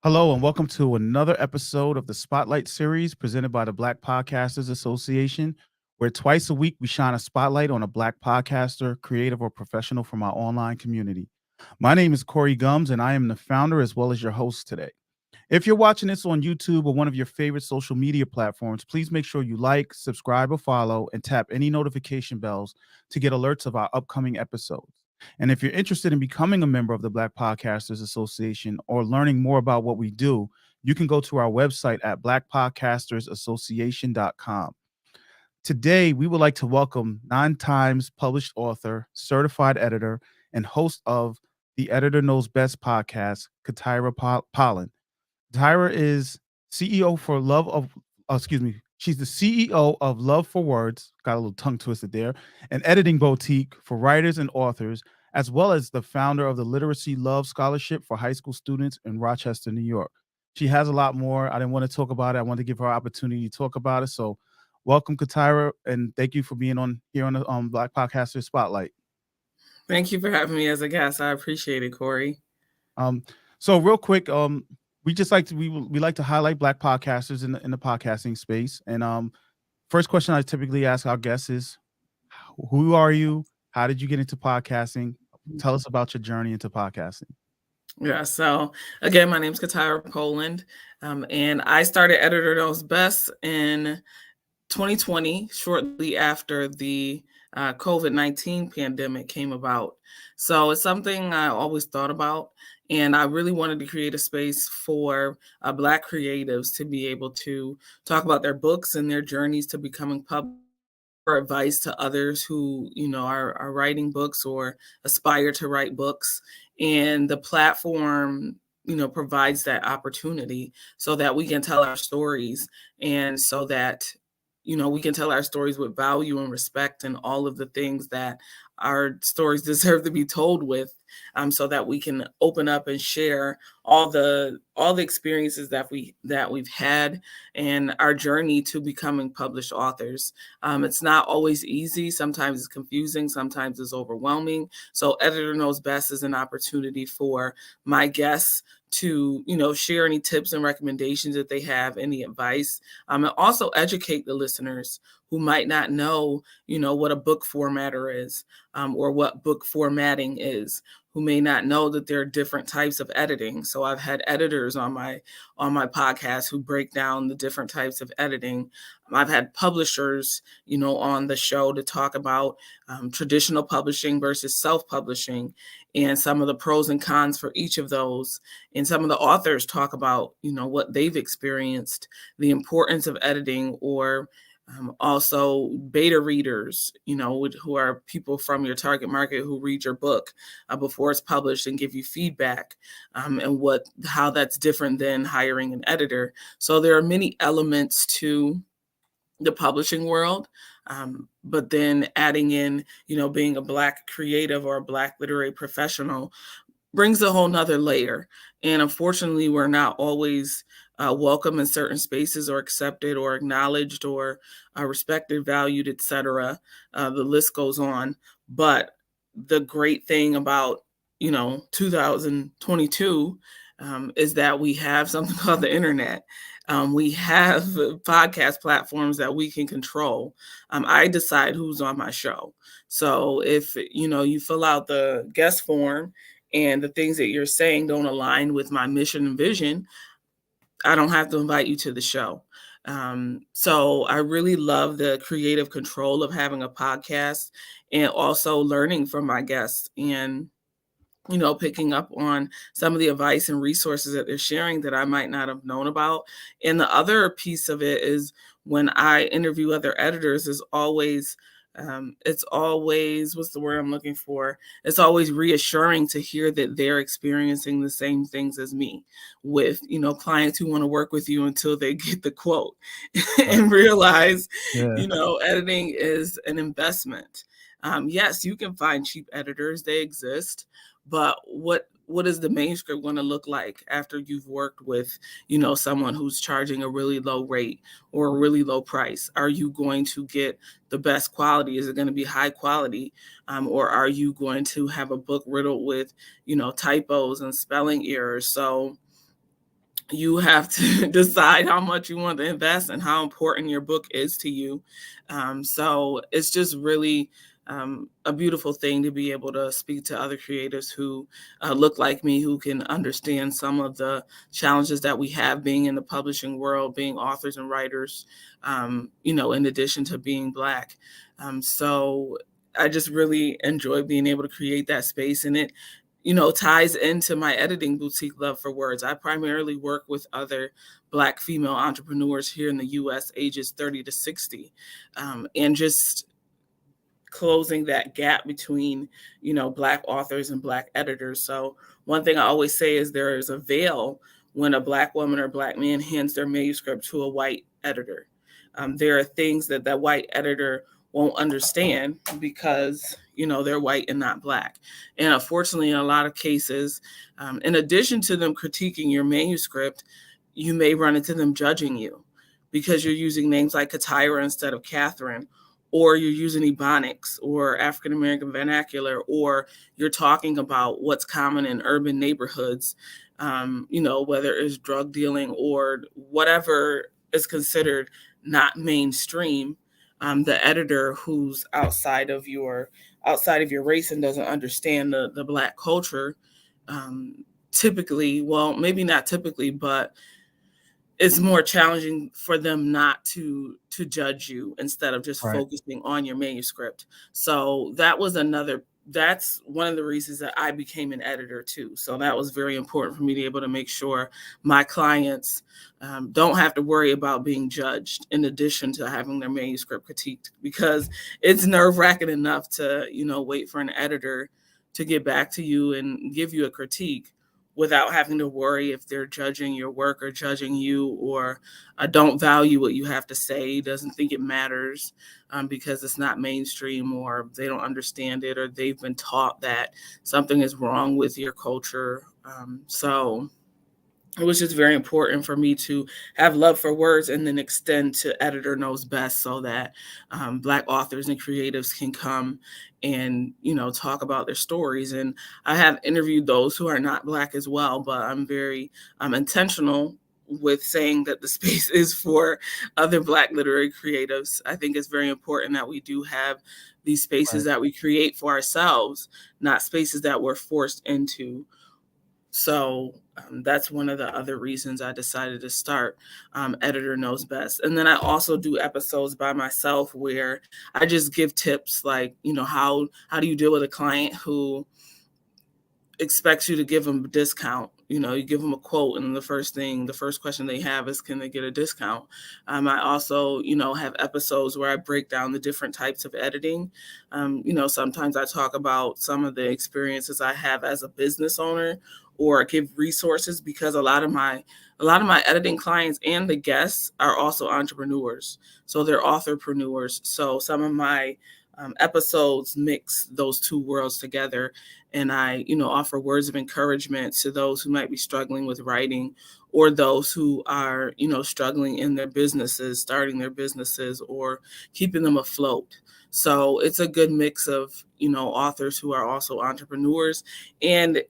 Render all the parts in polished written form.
Hello, and welcome to another episode of the Spotlight series presented by the Black Podcasters Association, where twice a week we shine a spotlight on a Black podcaster, creative, or professional from our online community. My name is Corey Gumbs, and I am the founder as well as your host today. If you're watching this on YouTube or one of your favorite social media platforms, please make sure you like, subscribe, or follow, and tap any notification bells to get alerts of our upcoming episodes. And if you're interested in becoming a member of the Black Podcasters Association or learning more about what we do, you can go to our website at blackpodcastersassociation.com. Today, we would like to welcome 9 times published author, certified editor, and host of the Editor Knows Best podcast, CaTyra Polland. CaTyra is CEO for Love of, she's the CEO of Love for Words, got a little tongue twisted there, an editing boutique for writers and authors, as well as the founder of the Literacy Love Scholarship for high school students in Rochester, New York. She has a lot more. I didn't want to talk about it. I wanted to give her an opportunity to talk about it. So welcome, CaTyra, and thank you for being on here on the Black Podcaster Spotlight. Thank you for having me as a guest. I appreciate it, Corey. So real quick, we just like to we like to highlight Black podcasters in the podcasting space. And first question I typically ask our guests is, who are you? How did you get into podcasting? Tell us about your journey into podcasting. Yeah, so again, my name is CaTyra Polland, and I started Editor Knows Best in 2020, shortly after the COVID-19 pandemic came about. So it's something I always thought about, and I really wanted to create a space for Black creatives to be able to talk about their books and their journeys to becoming published, for advice to others who are writing books or aspire to write books. And the platform provides that opportunity so that we can tell our stories, and so that we can tell our stories with value and respect and all of the things that our stories deserve to be told with, so that we can open up and share all the experiences that we've had and our journey to becoming published authors. It's not always easy. Sometimes it's confusing. Sometimes it's overwhelming. So Editor Knows Best is an opportunity for my guests to share any tips and recommendations that they have, any advice, and also educate the listeners who might not know what a book formatter is, or what book formatting is, who may not know that there are different types of editing. So I've had editors on my podcast who break down the different types of editing. I've had publishers on the show to talk about traditional publishing versus self-publishing, and some of the pros and cons for each of those. And some of the authors talk about what they've experienced, the importance of editing, or also beta readers, who are people from your target market who read your book before it's published and give you feedback, and how that's different than hiring an editor. So there are many elements to the publishing world, but then adding in, being a Black creative or a Black literary professional brings a whole nother layer. And unfortunately, we're not always welcome in certain spaces, or accepted, or acknowledged, or respected, valued, etc. The list goes on. But the great thing about 2022 is that we have something called the internet. We have podcast platforms that we can control. I decide who's on my show. So if you fill out the guest form and the things that you're saying don't align with my mission and vision, I don't have to invite you to the show. So I really love the creative control of having a podcast, and also learning from my guests, and picking up on some of the advice and resources that they're sharing that I might not have known about. And the other piece of it is, when I interview other editors, is always it's always, what's the word I'm looking for? It's always reassuring to hear that they're experiencing the same things as me, with, clients who want to work with you until they get the quote and realize, Yeah. editing is an investment. Yes, you can find cheap editors, they exist, but what is the manuscript going to look like after you've worked with, someone who's charging a really low rate or a really low price? Are you going to get the best quality? Is it going to be high quality? Or are you going to have a book riddled with, typos and spelling errors? So you have to decide how much you want to invest and how important your book is to you. So it's just really a beautiful thing to be able to speak to other creatives who look like me, who can understand some of the challenges that we have being in the publishing world, being authors and writers, in addition to being Black. So I just really enjoy being able to create that space, and it ties into my editing boutique love for words. I primarily work with other Black female entrepreneurs here in the US, ages 30 to 60, and just closing that gap between, Black authors and Black editors. So, one thing I always say is there is a veil when a Black woman or Black man hands their manuscript to a white editor. There are things that that white editor won't understand because they're white and not Black. And unfortunately, in a lot of cases, in addition to them critiquing your manuscript, you may run into them judging you because you're using names like CaTyra instead of Catherine, or you're using Ebonics or African American vernacular, or you're talking about what's common in urban neighborhoods, whether it's drug dealing or whatever is considered not mainstream. The editor who's outside of your race and doesn't understand the Black culture, typically, well, maybe not typically, but it's more challenging for them not to judge you instead of just Right. focusing on your manuscript. So that's one of the reasons that I became an editor too. So that was very important for me to be able to make sure my clients don't have to worry about being judged in addition to having their manuscript critiqued, because it's nerve-wracking enough to wait for an editor to get back to you and give you a critique without having to worry if they're judging your work or judging you, or don't value what you have to say, doesn't think it matters because it's not mainstream, or they don't understand it, or they've been taught that something is wrong with your culture. So it was just very important for me to have love for words and then extend to editor knows best, so that Black authors and creatives can come and talk about their stories. And I have interviewed those who are not Black as well, but I'm very intentional with saying that the space is for other Black literary creatives. I think it's very important that we do have these spaces Right. that we create for ourselves, not spaces that we're forced into. So that's one of the other reasons I decided to start Editor Knows Best. And then I also do episodes by myself where I just give tips like, how do you deal with a client who expects you to give them a discount? You give them a quote, and the first question they have is, can they get a discount? I also, have episodes where I break down the different types of editing. Sometimes I talk about some of the experiences I have as a business owner, or give resources, because a lot of my editing clients and the guests are also entrepreneurs, so they're authorpreneurs. So some of my episodes mix those two worlds together, and I offer words of encouragement to those who might be struggling with writing, or those who are struggling in their businesses, starting their businesses, or keeping them afloat. So it's a good mix of authors who are also entrepreneurs, and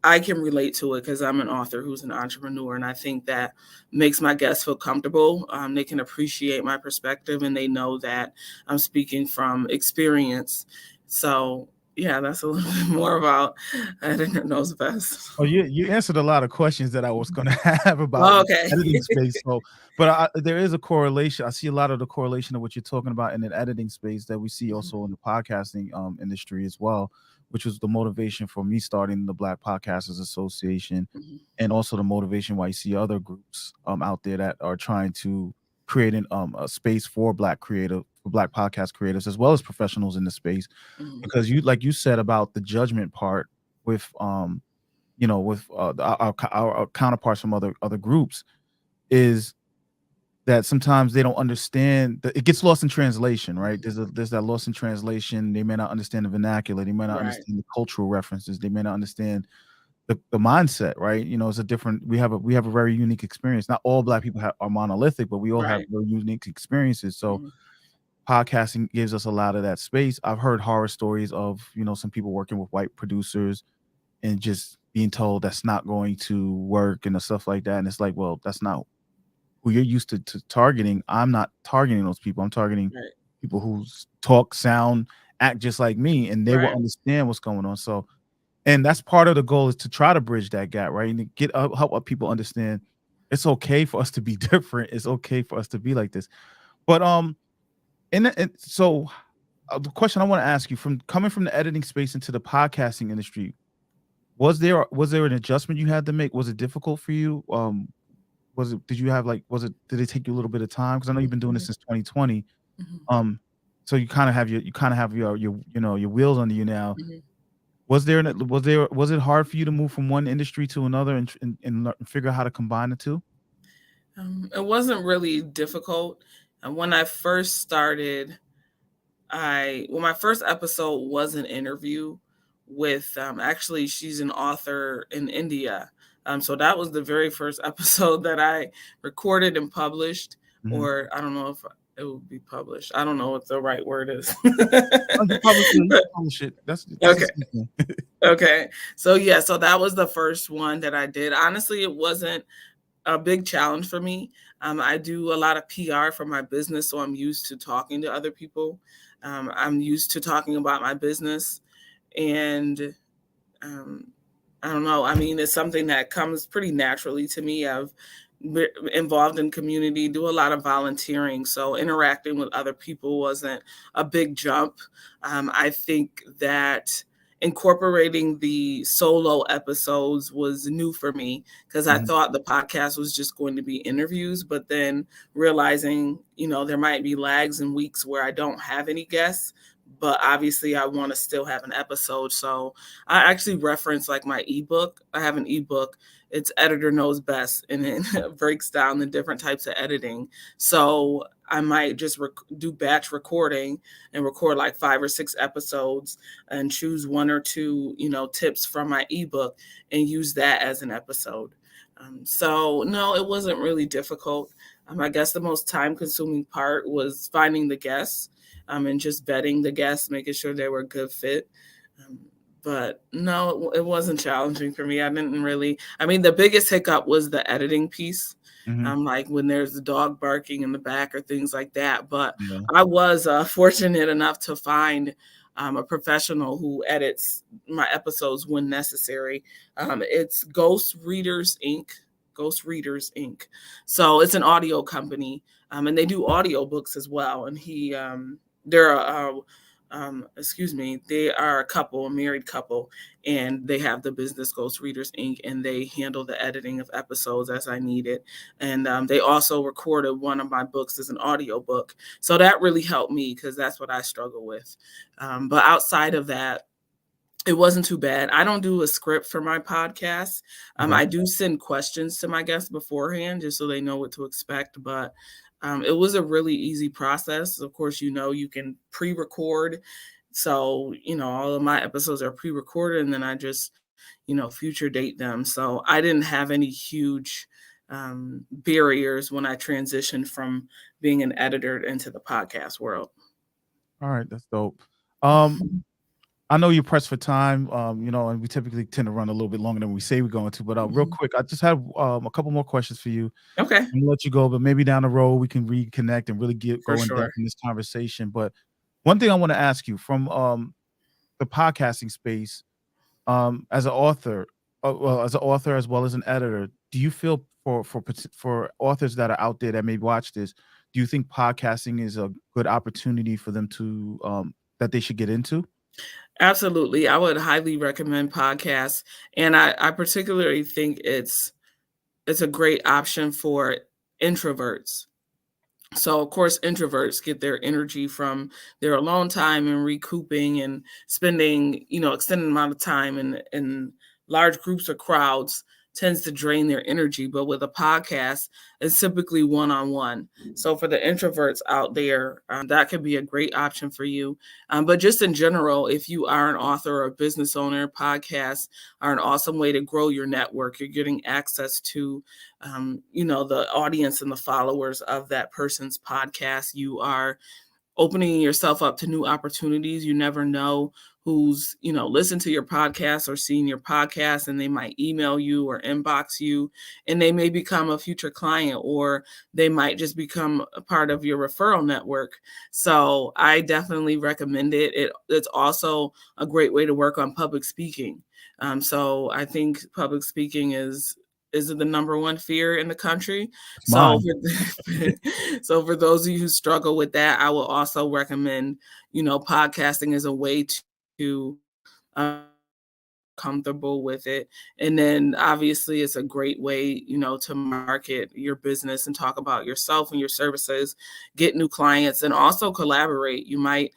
I can relate to it because I'm an author who's an entrepreneur, and I think that makes my guests feel comfortable. They can appreciate my perspective, and they know that I'm speaking from experience. So yeah, that's a little bit more about Editor Knows Best. Oh, you answered a lot of questions that I was gonna have about Oh, the okay. editing space. So, but there is a correlation. I see a lot of the correlation of what you're talking about in the editing space that we see also in the podcasting industry as well, which was the motivation for me starting the Black Podcasters Association, Mhm, and also the motivation why you see other groups out there that are trying to create a space for Black podcast creators as well as professionals in the space, mhm, because like you said about the judgment part with with our counterparts from other groups, is that sometimes they don't understand that it gets lost in translation, right? mhm. There's that loss in translation. They may not understand the vernacular. They may not Right. understand the cultural references. They may not understand the mindset, right? It's a different. We have a very unique experience. Not all Black people are monolithic, but we all have Right. very unique experiences. So Mhm, podcasting gives us a lot of that space. I've heard horror stories of some people working with white producers and just being told that's not going to work and stuff like that. And it's like, well, that's not who you're used to targeting. I'm not targeting those people. I'm targeting Right. people who talk, sound, act just like me, and they will Right. understand what's going on. So, and that's part of the goal is to try to bridge that gap, right? And to help people understand it's okay for us to be different. It's okay for us to be like this. But and so the question I want to ask you, from coming from the editing space into the podcasting industry, was there an adjustment you had to make? Was it difficult for you? Was it did you have like was it did it take you a little bit of time? Because I know you've been doing this Mhm. since 2020. Mhm. So you kind of have your wheels under you now. Mhm. Was it hard for you to move from one industry to another and figure out how to combine the two? It wasn't really difficult. And when I first started, my first episode was an interview with actually she's an author in India. So that was the very first episode that I recorded and published, Mhm. or I don't know if it would be published. I don't know what the right word is. Oh, you But can publish it. That's the okay. same thing. Okay. So yeah, so that was the first one that I did. Honestly, it wasn't a big challenge for me. I do a lot of PR for my business, so I'm used to talking to other people. I'm used to talking about my business, and um, I don't know. I mean, it's something that comes pretty naturally to me. I've been involved in community, do a lot of volunteering, so interacting with other people wasn't a big jump. I think that incorporating the solo episodes was new for me because I Mhm. thought the podcast was just going to be interviews, but then realizing, there might be lags and weeks where I don't have any guests, but obviously I want to still have an episode. So I actually reference like my ebook. I have an ebook. It's Editor Knows Best, and it breaks down the different types of editing. So I might just do batch recording and record like 5 or 6 episodes and choose one or two, tips from my ebook and use that as an episode. So no, it wasn't really difficult. I guess the most time consuming part was finding the guests, and just vetting the guests, making sure they were a good fit. Um, but no, it wasn't challenging for me. I didn't really, I mean, the biggest hiccup was the editing piece. Mhm. Like when there's the dog barking in the back or things like that. But Yeah. I was fortunate enough to find a professional who edits my episodes when necessary. It's Ghost Readers Inc. Ghost Readers Inc. So it's an audio company, and they do audiobooks as well. And they're excuse me, they are a couple, a married couple, and they have the business Ghost Readers Inc. and they handle the editing of episodes as I need it. And they also recorded one of my books as an audiobook. So that really helped me because that's what I struggle with. But outside of that, it wasn't too bad. I don't do a script for my podcast. Okay. I do send questions to my guests beforehand just so they know what to expect, but it was a really easy process. Of course, you can pre-record. So, all of my episodes are pre-recorded and then I just, future date them. So I didn't have any huge barriers when I transitioned from being an editor into the podcast world. All right, that's dope. Um, I know you're pressed for time, and we typically tend to run a little bit longer than we say we're going to. But real Mhm. quick, I just have a couple more questions for you. Okay, I'm gonna let you go, but maybe down the road we can reconnect and really for go in sure. depth in this conversation. But one thing I want to ask you from the podcasting space, as an author, as an author as well as an editor, do you feel for authors that are out there that may watch this, do you think podcasting is a good opportunity for them to that they should get into? Absolutely. I would highly recommend podcasts. And I particularly think it's a great option for introverts. So, of course, introverts get their energy from their alone time and recouping and spending, extended amount of time in large groups or crowds tends to drain their energy. But with a podcast, it's typically one on one. So, for the introverts out there, that could be a great option for you. But just in general, if you are an author or a business owner, podcasts are an awesome way to grow your network. You're getting access to the audience and the followers of that person's podcast. You are opening yourself up to new opportunities. You never know who's, listened to your podcast or seen your podcast, and they might email you or inbox you, and they may become a future client, or they might just become a part of your referral network. So I definitely recommend it. It's also a great way to work on public speaking. So I think public speaking is the number one fear in the country. It's So mine. so for those of you who struggle with that, I will also recommend, podcasting as a way to comfortable with it. And then obviously it's a great way, to market your business and talk about yourself and your services, get new clients, and also collaborate. You might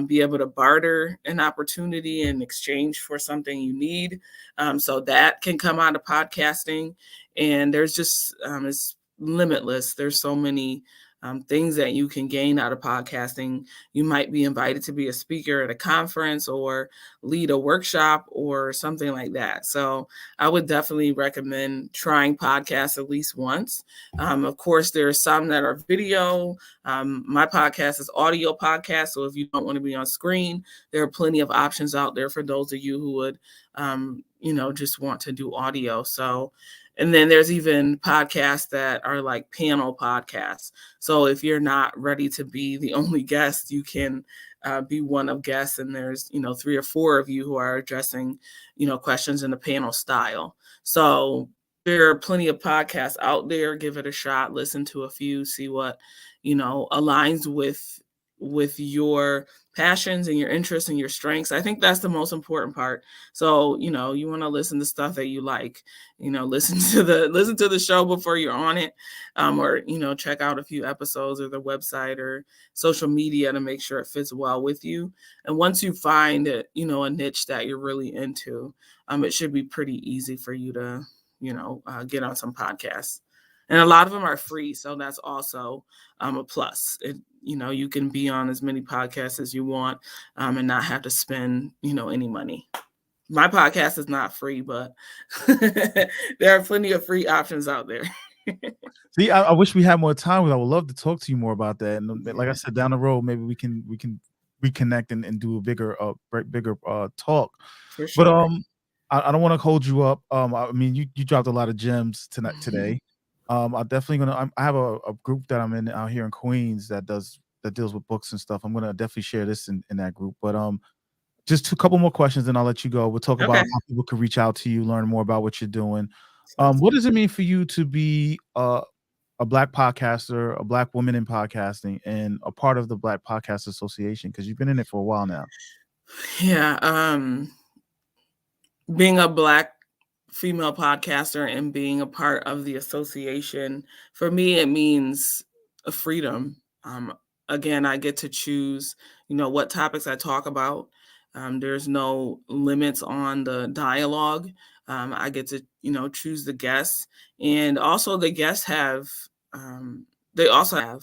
be able to barter an opportunity in exchange for something you need. So that can come out of podcasting. And there's just, it's limitless. There's so many things that you can gain out of podcasting. You might be invited to be a speaker at a conference or lead a workshop or something like that. So I would definitely recommend trying podcasts at least once. Of course, there are some that are video. My podcast is audio podcast. So if you don't want to be on screen, there are plenty of options out there for those of you who would, just want to do audio. So, and then there's even podcasts that are like panel podcasts. So if you're not ready to be the only guest, you can be one of guests, and there's 3 or 4 of you who are addressing questions in the panel style. So there are plenty of podcasts out there. Give it a shot. Listen to a few. See what aligns with your passions and your interests and your strengths. I think that's the most important part. So, you want to listen to stuff that you like, listen to the show before you're on it, or, check out a few episodes or the website or social media to make sure it fits well with you. And once you find a niche that you're really into, it should be pretty easy for you to, get on some podcasts. And a lot of them are free. So that's also a plus. You can be on as many podcasts as you want, and not have to spend, any money. My podcast is not free, but there are plenty of free options out there. See, I wish we had more time. I would love to talk to you more about that. And like I Yeah, said, down the road, maybe we can reconnect and do a bigger talk. for But sure. I don't want to hold you up. I mean, you dropped a lot of gems today. I'm definitely I have a group that I'm in out here in Queens that deals with books and stuff. I'm gonna definitely share this in that group. But just a couple more questions, and I'll let you go. We'll talk about Okay. how people can reach out to you, learn more about what you're doing. Sounds What good. does it mean for you to be a Black podcaster, a Black woman in podcasting, and a part of the Black Podcast Association? Because you've been in it for a while now. Yeah. Being a Black female podcaster and being a part of the association, for me, it means a freedom. Again, I get to choose, what topics I talk about. There's no limits on the dialogue. I get to, choose the guests, and also the guests have, they also have,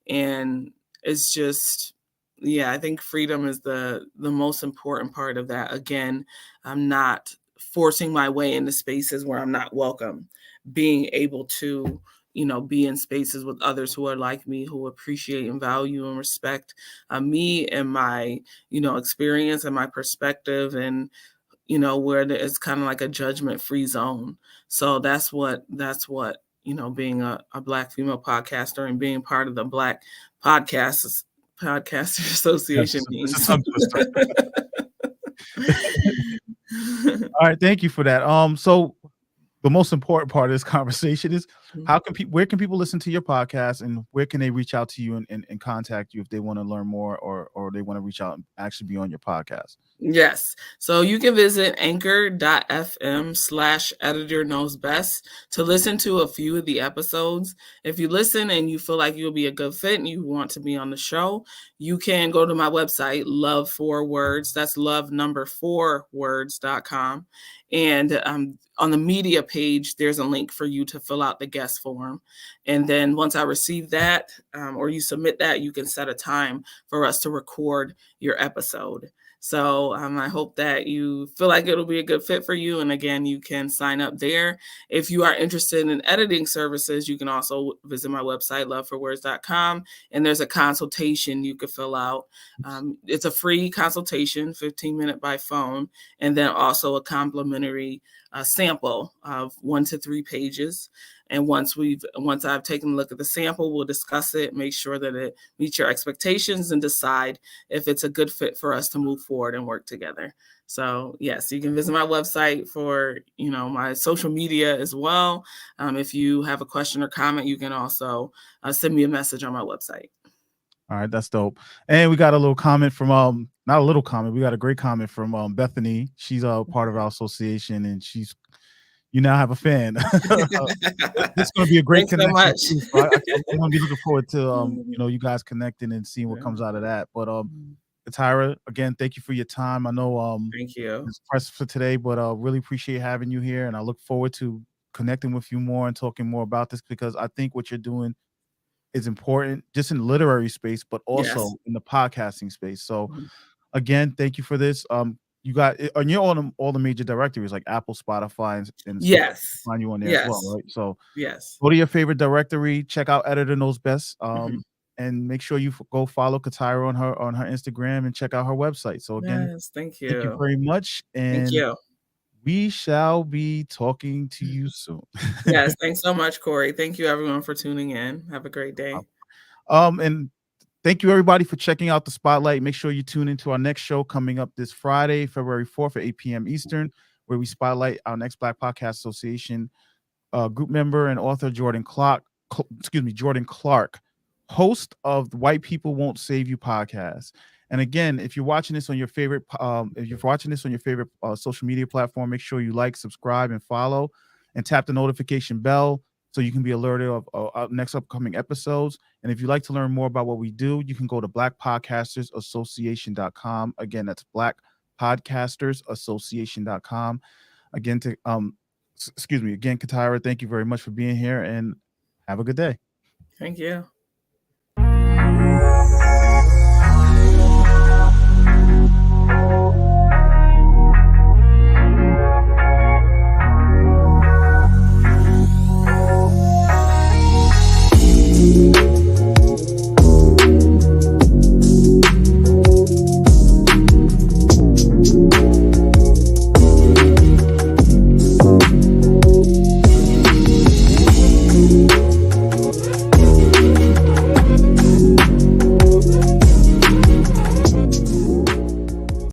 and it's just, yeah, I think freedom is the most important part of that. Again, I'm not forcing my way into spaces where I'm not welcome. Being able to, be in spaces with others who are like me, who appreciate and value and respect me and my, experience and my perspective, and where it's kind of like a judgment-free zone. So that's what being a Black female podcaster and being part of the Black Podcaster Yes, Association it's a means. tongue twister. All right, thank you for that. So the most important part of this conversation is where can people listen to your podcast, and where can they reach out to you and contact you if they want to learn more, or they want to reach out and actually be on your podcast? Yes. So you can visit anchor.fm/editor knows best to listen to a few of the episodes. If you listen and you feel like you'll be a good fit and you want to be on the show, you can go to my website, Love 4 Words. That's love number 4 words.com. And on the media page, there's a link for you to fill out the guest form. And then once I receive that, or you submit that, you can set a time for us to record your episode. So I hope that you feel like it'll be a good fit for you. And again, you can sign up there. If you are interested in editing services, you can also visit my website, loveforwords.com, and there's a consultation you could fill out. It's a free consultation, 15-minute by phone, and then also a complimentary sample of 1 to 3 pages. And once I've taken a look at the sample, we'll discuss it, make sure that it meets your expectations, and decide if it's a good fit for us to move forward and work together. So yes, you can visit my website for my social media as well. If you have a question or comment, you can also send me a message on my website. All right, that's dope. And we got a little comment from not a little comment, we got a great comment from Bethany. She's a part of our association, and you now have a fan. It's going to be a great Thanks so connection much. too. So I'm going to be looking forward to you guys connecting and seeing what comes out of that. But CaTyra, again, thank you for your time. I know Thank you. it's pressed for today, but really appreciate having you here, and I look forward to connecting with you more and talking more about this, because I think what you're doing is important just in the literary space, but also Yes. in the podcasting space. So Mhm. again, thank you for this. You got and you're on all the major directories like Apple, Spotify, and stuff. Yes. Find you on there as well, Yes. right? So Yes. go to your favorite directory, check out Editor Knows Best, Mhm. and make sure you go follow CaTyra on her Instagram and check out her website. So again, Yes. Thank thank you you. very much, Thank and you. we shall be talking to you soon. Yes. Thanks so much, Corey. Thank you, everyone, for tuning in. Have a great day. And thank you everybody for checking out the Spotlight. Make sure you tune into our next show coming up this Friday, February 4th at 8 p.m. Eastern, where we spotlight our next Black Podcast Association group member and author Jordan Clark, host of the White People Won't Save You podcast. And again, if you're watching this on your favorite, social media platform, make sure you like, subscribe, and follow, and tap the notification bell so you can be alerted of next upcoming episodes. And if you'd like to learn more about what we do, you can go to blackpodcastersassociation.com. Again, that's blackpodcastersassociation.com. Again, excuse me, again, CaTyra, thank you very much for being here, and have a good day. Thank you.